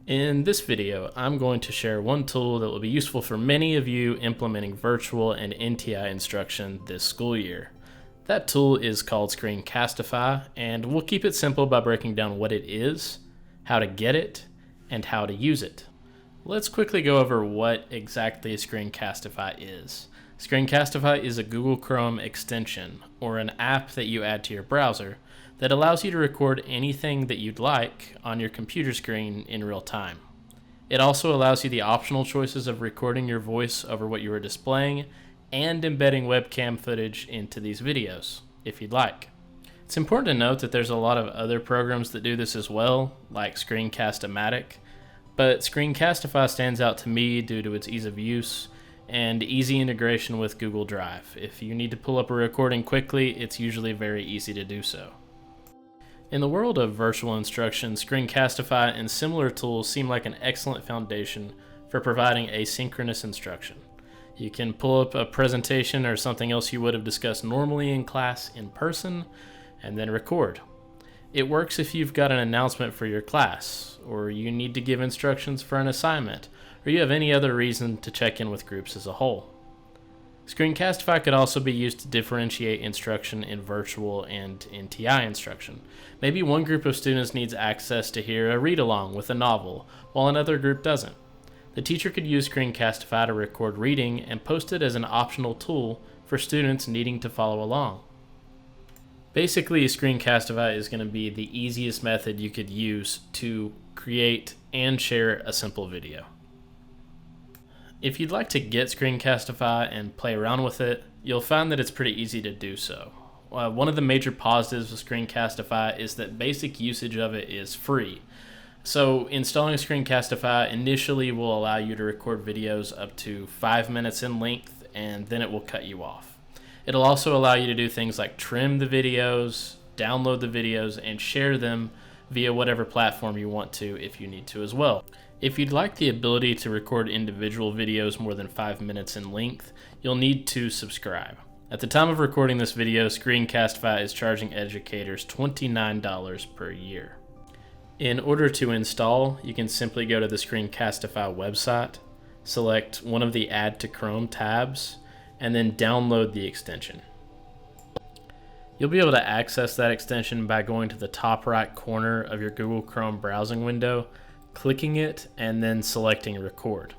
In this video, I'm going to share one tool that will be useful for many of you implementing virtual and NTI instruction this school year. That tool is called Screencastify, and we'll keep it simple by breaking down what it is, how to get it, and how to use it. Let's quickly go over what exactly Screencastify is. Screencastify is a Google Chrome extension, or an app that you add to your browser, that allows you to record anything that you'd like on your computer screen in real time. It also allows you the optional choices of recording your voice over what you are displaying and embedding webcam footage into these videos, if you'd like. It's important to note that there's a lot of other programs that do this as well, like Screencast-O-Matic, but Screencastify stands out to me due to its ease of use and easy integration with Google Drive. If you need to pull up a recording quickly, it's usually very easy to do so. In the world of virtual instruction, Screencastify and similar tools seem like an excellent foundation for providing asynchronous instruction. You can pull up a presentation or something else you would have discussed normally in class in person, and then record. It works if you've got an announcement for your class, or you need to give instructions for an assignment, or you have any other reason to check in with groups as a whole. Screencastify could also be used to differentiate instruction in virtual and NTI instruction. Maybe one group of students needs access to hear a read-along with a novel, while another group doesn't. The teacher could use Screencastify to record reading and post it as an optional tool for students needing to follow along. Basically, Screencastify is going to be the easiest method you could use to create and share a simple video. If you'd like to get Screencastify and play around with it, you'll find that it's pretty easy to do so. One of the major positives of Screencastify is that basic usage of it is free. So installing Screencastify initially will allow you to record videos up to 5 minutes in length, and then it will cut you off. It'll also allow you to do things like trim the videos, download the videos, and share them via whatever platform you want to if you need to as well. If you'd like the ability to record individual videos more than 5 minutes in length, you'll need to subscribe. At the time of recording this video, Screencastify is charging educators $29 per year. In order to install, you can simply go to the Screencastify website, select one of the Add to Chrome tabs, and then download the extension. You'll be able to access that extension by going to the top right corner of your Google Chrome browsing window, clicking it, and then selecting record.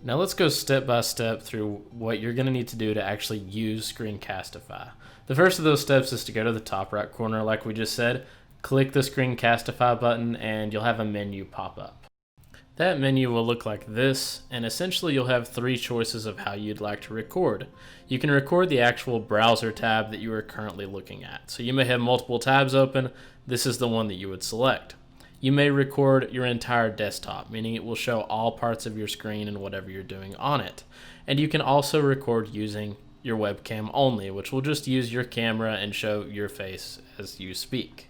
Now let's go step by step through what you're going to need to do to actually use Screencastify. The first of those steps is to go to the top right corner like we just said, click the Screencastify button, and you'll have a menu pop up. That menu will look like this, and essentially you'll have three choices of how you'd like to record. You can record the actual browser tab that you are currently looking at. So you may have multiple tabs open. This is the one that you would select. You may record your entire desktop, meaning it will show all parts of your screen and whatever you're doing on it. And you can also record using your webcam only, which will just use your camera and show your face as you speak.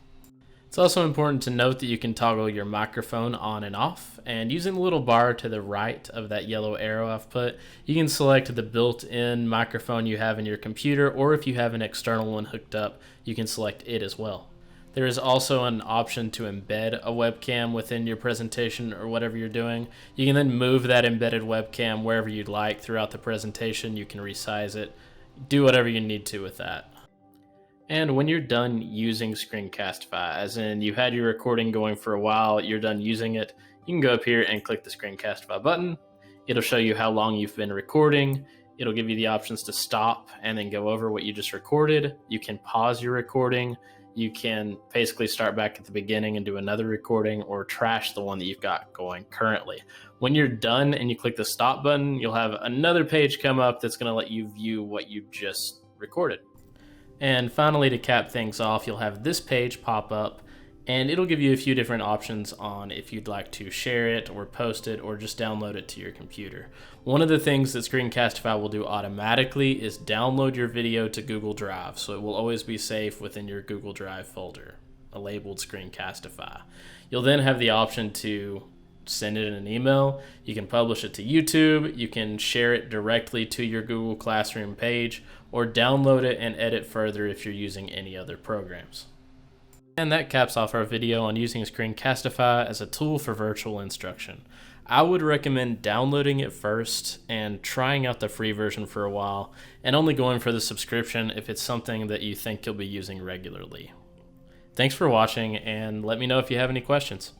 It's also important to note that you can toggle your microphone on and off, and using the little bar to the right of that yellow arrow I've put, you can select the built-in microphone you have in your computer, or if you have an external one hooked up, you can select it as well. There is also an option to embed a webcam within your presentation or whatever you're doing. You can then move that embedded webcam wherever you'd like throughout the presentation. You can resize it, do whatever you need to with that. And when you're done using Screencastify, as in you had your recording going for a while, you're done using it, you can go up here and click the Screencastify button. It'll show you how long you've been recording. It'll give you the options to stop and then go over what you just recorded. You can pause your recording. You can basically start back at the beginning and do another recording, or trash the one that you've got going currently. When you're done and you click the stop button, you'll have another page come up that's going to let you view what you just recorded. And finally, to cap things off, you'll have this page pop up, and it'll give you a few different options on if you'd like to share it or post it or just download it to your computer. One of the things that Screencastify will do automatically is download your video to Google Drive, so it will always be safe within your Google Drive folder, labeled Screencastify. You'll then have the option to send it in an email. You can publish it to YouTube. You can share it directly to your Google Classroom page, or download it and edit further if you're using any other programs. And that caps off our video on using Screencastify as a tool for virtual instruction. I would recommend downloading it first and trying out the free version for a while, and only going for the subscription if it's something that you think you'll be using regularly. Thanks for watching, and let me know if you have any questions.